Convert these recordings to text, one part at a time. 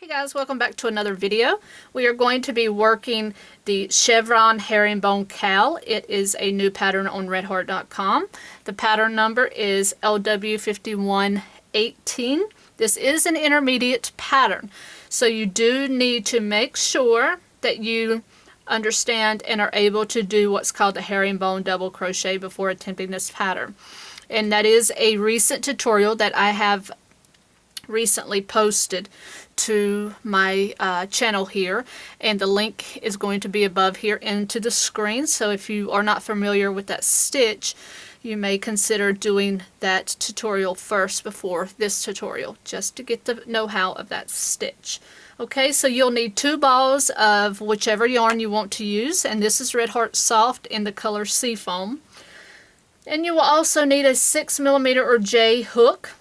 Hey guys, welcome back to another video. We are going to be working the Chevron Herringbone Cowl. It is a new pattern on redheart.com. The pattern number is LW5118. This is an intermediate pattern, so you do need to make sure that you understand and are able to do what's called the herringbone double crochet before attempting this pattern. And that is a recent tutorial that I have recently posted to my channel here, and the link is going to be above here into the screen. So if you are not familiar with that stitch, you may consider doing that tutorial first before this tutorial, just to get the know-how of that stitch. Okay, so you'll need 2 balls of whichever yarn you want to use, and this is Red Heart Soft in the color Seafoam. And you will also need a 6mm or J hook.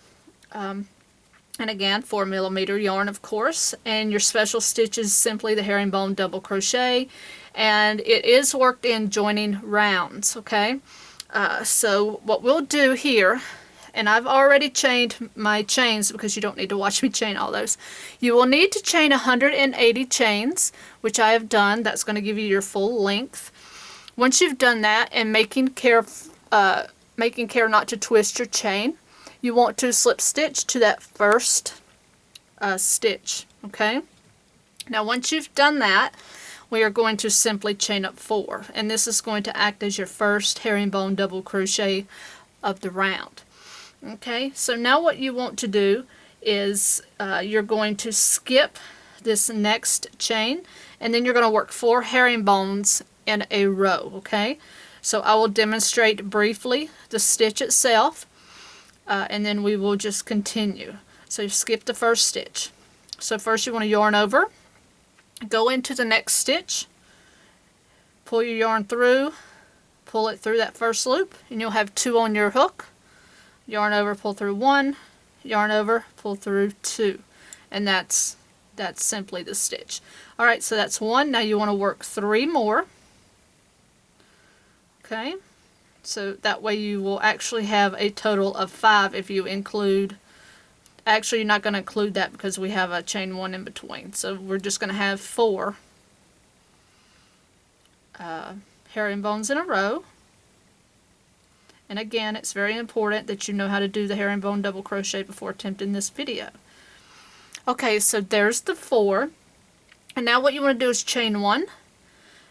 And again, 4mm yarn, of course, and your special stitch is simply the herringbone double crochet, and it is worked in joining rounds. Okay, so what we'll do here, and I've already chained my chains because you don't need to watch me chain all those. You will need to chain 180 chains, which I have done. That's going to give you your full length. Once you've done that, and making care not to twist your chain, you want to slip stitch to that first stitch. Okay, now once you've done that, we are going to simply chain up 4, and this is going to act as your first herringbone double crochet of the round. Okay, so now what you want to do is you're going to skip this next chain, and then you're going to work 4 herringbones in a row. Okay, so I will demonstrate briefly the stitch itself, and then we will just continue. So you skip the first stitch. So first you want to yarn over, go into the next stitch, pull your yarn through, pull it through that first loop, and you'll have 2 on your hook. Yarn over, pull through 1, yarn over, pull through 2, and that's simply the stitch. Alright, so that's 1. Now you want to work 3 more. Okay, so that way you will actually have a total of 5 if you include, actually you're not going to include that because we have a chain 1 in between. So we're just going to have 4 herringbones in a row. And again, it's very important that you know how to do the herringbone double crochet before attempting this video. Okay, so there's the 4. And now what you want to do is chain 1.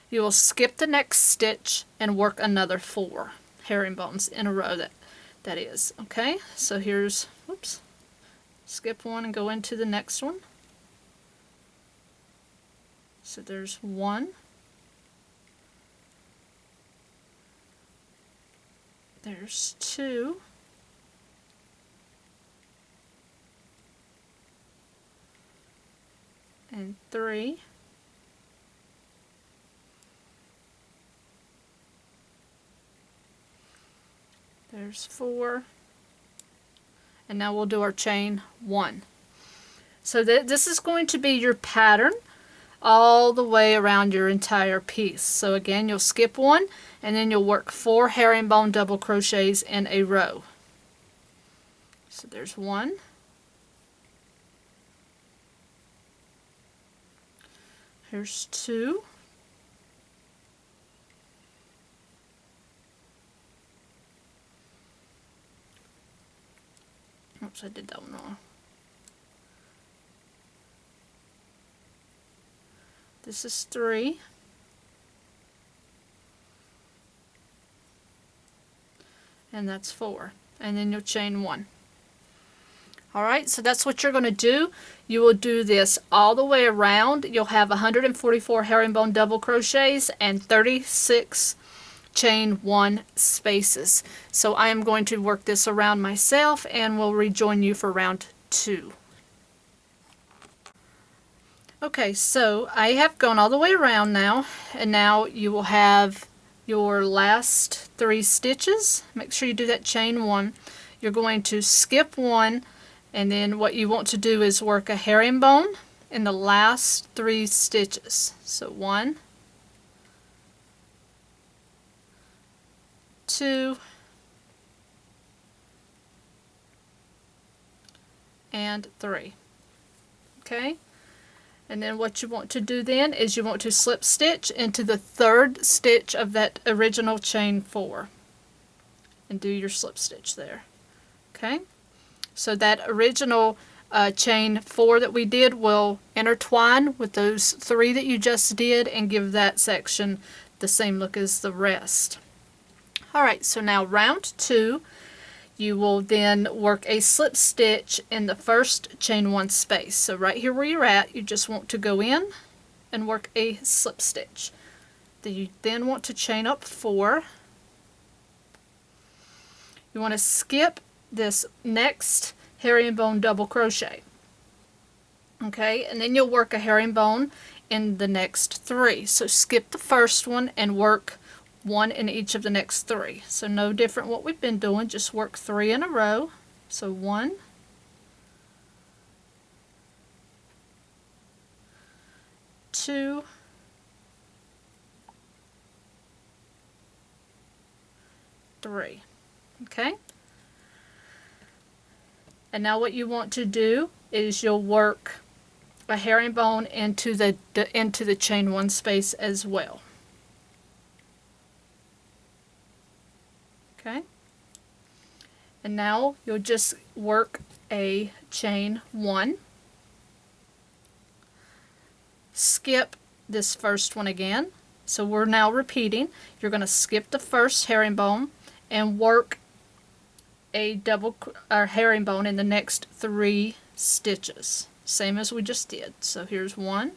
You will skip the next stitch and work another 4 herringbones in a row. That is okay. So here's, whoops, skip 1 and go into the next one. So there's 1, there's 2, and 3, there's 4, and now we'll do our chain 1. So this is going to be your pattern all the way around your entire piece. So again, you'll skip 1, and then you'll work 4 herringbone double crochets in a row. So there's 1, here's 2, oops, I did that one wrong. This is 3. And that's 4. And then you'll chain 1. Alright, so that's what you're going to do. You will do this all the way around. You'll have 144 herringbone double crochets and 36 chain 1 spaces. So I am going to work this around myself, and will rejoin you for round 2. Okay, so I have gone all the way around now, and now you will have your last 3 stitches. Make sure you do that chain 1. You're going to skip 1, and then what you want to do is work a herringbone in the last 3 stitches. So 1, 2, and 3. Okay, And then what you want to do then is you want to slip stitch into the third stitch of that original chain 4 and do your slip stitch there. Okay, so that original chain 4 that we did will intertwine with those 3 that you just did and give that section the same look as the rest. Alright, so now round 2, you will then work a slip stitch in the first chain 1 space. So right here where you're at, you just want to go in and work a slip stitch. You then want to chain up 4. You want to skip this next herringbone double crochet. Okay, and then you'll work a herringbone in the next 3. So skip the first one and work 1 in each of the next 3. So no different what we've been doing, just work 3 in a row. So 1, 2, 3. Okay? And now what you want to do is you'll work a herringbone into the chain 1 space as well. Okay? And now you'll just work a chain 1. Skip this first one again. So we're now repeating. You're going to skip the first herringbone and work a double herringbone in the next 3 stitches, same as we just did. So here's 1,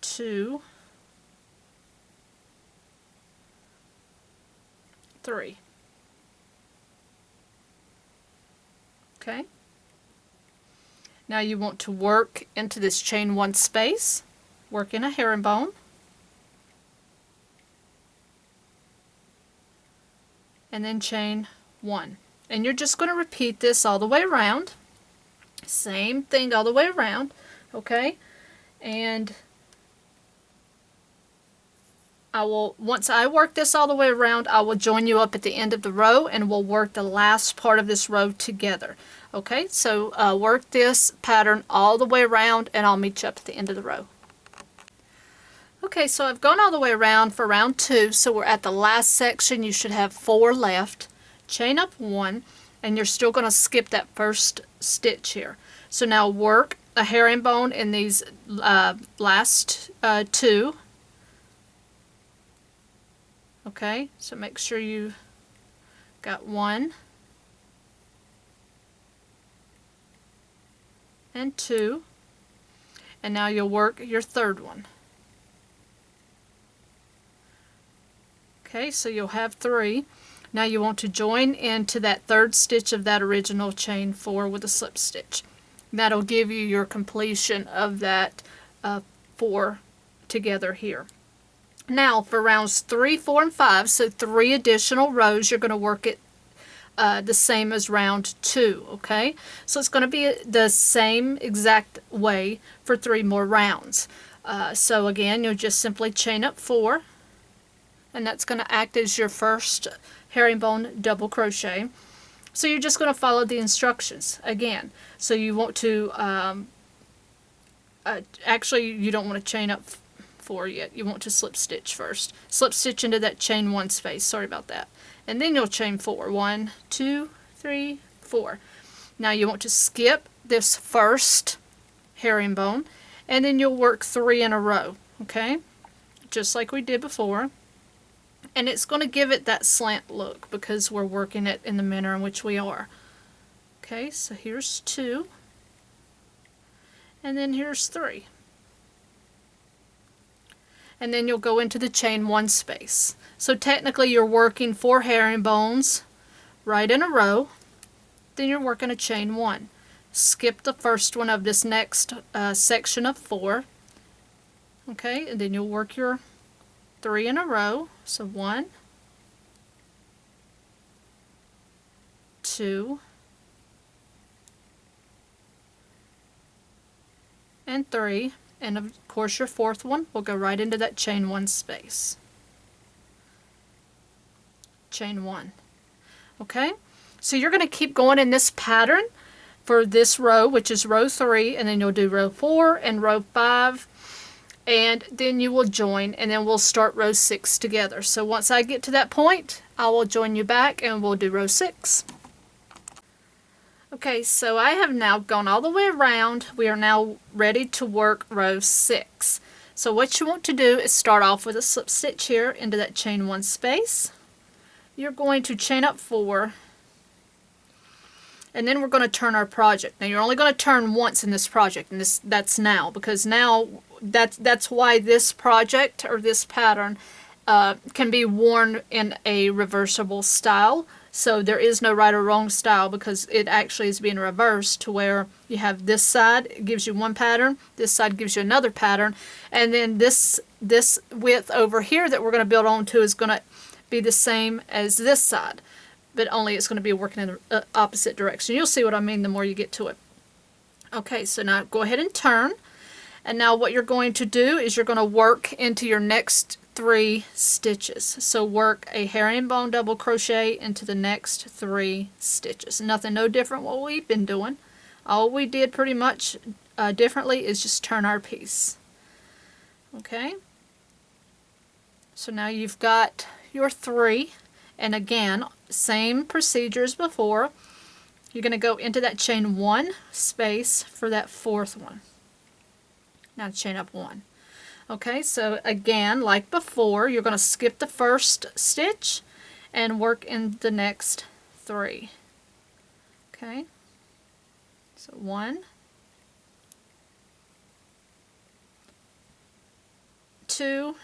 2, 3. Okay, now you want to work into this chain 1 space, work in a herringbone, and then chain 1. And you're just going to repeat this all the way around. Same thing all the way around. Okay? And once I work this all the way around, I will join you up at the end of the row and we'll work the last part of this row together. Okay? So work this pattern all the way around and I'll meet you up at the end of the row. Okay, so I've gone all the way around for round 2, so we're at the last section. You should have 4 left. Chain up 1, and you're still going to skip that first stitch here. So now work a herringbone in these last 2. Okay, so make sure you got 1 and 2, and now you'll work your third one. Okay, so you'll have 3. Now you want to join into that third stitch of that original chain 4 with a slip stitch. That'll give you your completion of that 4 together here. Now for rounds 3, 4, and 5, so 3 additional rows, you're going to work it the same as round 2, okay? So it's going to be the same exact way for 3 more rounds. So again, you'll just simply chain up 4, and that's going to act as your first herringbone double crochet. So you're just going to follow the instructions again. So you want to actually you don't want to chain up 4 yet. You want to slip stitch first. Slip stitch into that chain 1 space. Sorry about that. And then you'll chain 4. 1, 2, 3, 4. Now you want to skip this first herringbone, and then you'll work 3 in a row. Okay, just like we did before. And it's going to give it that slant look because we're working it in the manner in which we are. Okay, so here's 2. And then here's 3. And then you'll go into the chain 1 space. So technically you're working 4 herringbones right in a row. Then you're working a chain 1. Skip the first one of this next section of 4. Okay, and then you'll work your 3 in a row. So 1, 2, and 3, and of course your fourth one will go right into that chain 1 space. Chain 1. Okay, so you're going to keep going in this pattern for this row, which is row 3, and then you'll do row 4 and row 5, and then you will join, and then we'll start row 6 together. So once I get to that point, I will join you back and we'll do row 6. Okay, so I have now gone all the way around. We are now ready to work row 6. So what you want to do is start off with a slip stitch here into that chain 1 space. You're going to chain up 4, and then we're going to turn our project. Now you're only going to turn once in this project, and that's now, because now that's why this project or this pattern can be worn in a reversible style. So there is no right or wrong style, because it actually is being reversed to where you have this side, it gives you one pattern, this side gives you another pattern, and then this width over here that we're going to build onto is going to be the same as this side, but only it's going to be working in the opposite direction. You'll see what I mean the more you get to it. Okay, so now go ahead and turn, and now what you're going to do is you're going to work into your next 3 stitches. So work a herringbone double crochet into the next 3 stitches. Nothing no different what we've been doing. All we did pretty much differently is just turn our piece. Okay, so now you've got your 3, and again same procedure as before. You're going to go into that chain 1 space for that 4th one. Now chain up 1. Okay, so again, like before, you're going to skip the first stitch and work in the next 3. Okay, so 1, 2,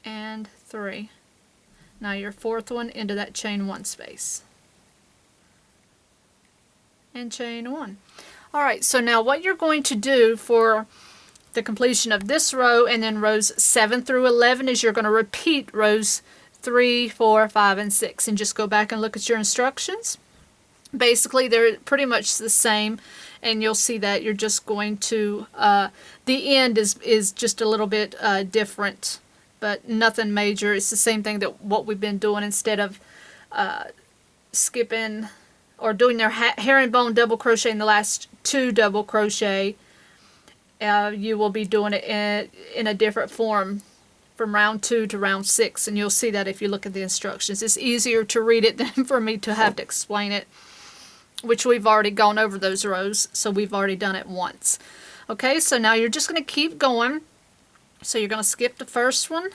and 3. Now your 4th one into that chain 1 space. And chain 1. Alright, so now what you're going to do for the completion of this row and then rows 7 through 11 is you're going to repeat rows 3, 4, 5, and 6, and just go back and look at your instructions. Basically they're pretty much the same, and you'll see that you're just going to, the end is just a little bit different, but nothing major. It's the same thing that what we've been doing. Instead of skipping or doing their herringbone double crochet in the last 2 double crochet, you will be doing it in a different form from round 2 to round 6, and you'll see that if you look at the instructions. It's easier to read it than for me to have to explain it, which we've already gone over those rows, so we've already done it once. Okay, so now you're just going to keep going. So you're going to skip the first one,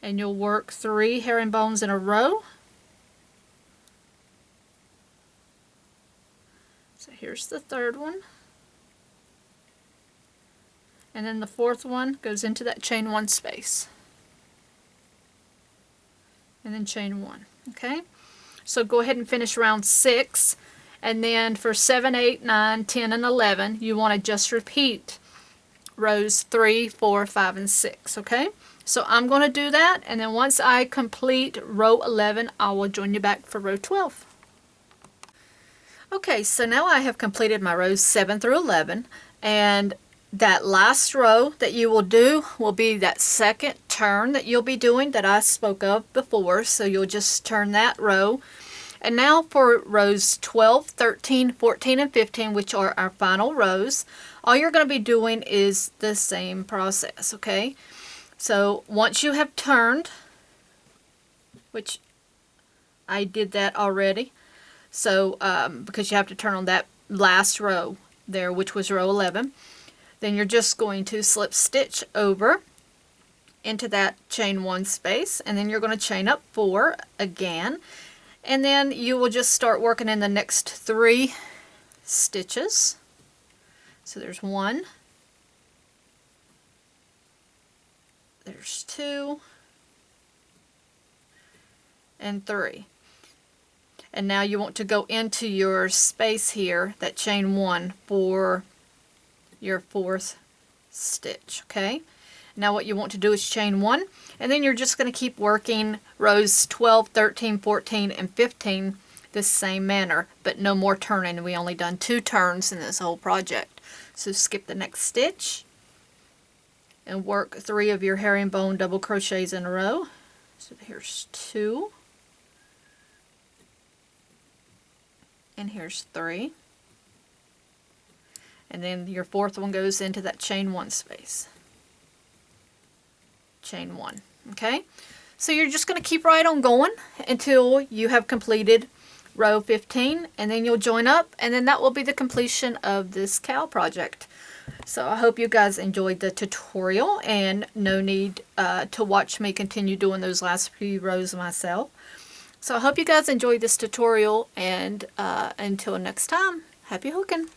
and you'll work 3 herringbones in a row. So here's the 3rd one, and then the 4th one goes into that chain 1 space, and then chain 1. Okay, so go ahead and finish round 6, and then for 7, 8, 9, 10, and 11 you want to just repeat rows 3, 4, 5, and 6. Okay, so I'm going to do that, and then once I complete row 11 I will join you back for row 12. Okay, so now I have completed my rows 7 through 11, and that last row that you will do will be that second turn that you'll be doing that I spoke of before. So you'll just turn that row. And now for rows 12, 13, 14, and 15, which are our final rows, all you're going to be doing is the same process. Okay, so once you have turned, which I did that already, so because you have to turn on that last row there, which was row 11, then you're just going to slip stitch over into that chain 1 space, and then you're going to chain up 4 again, and then you will just start working in the next 3 stitches. So there's 1, there's 2, and 3. And now you want to go into your space here, that chain 1, for your 4th stitch. Okay, now what you want to do is chain 1, and then you're just going to keep working rows 12, 13, 14, and 15 the same manner, but no more turning. We only done 2 turns in this whole project. So skip the next stitch and work 3 of your herringbone double crochets in a row. So here's 2, and here's 3. And then your 4th one goes into that chain 1 space. Chain 1, okay? So you're just going to keep right on going until you have completed row 15, and then you'll join up, and then that will be the completion of this cowl project. So I hope you guys enjoyed the tutorial, and no need to watch me continue doing those last few rows myself. So I hope you guys enjoyed this tutorial, and until next time, happy hooking!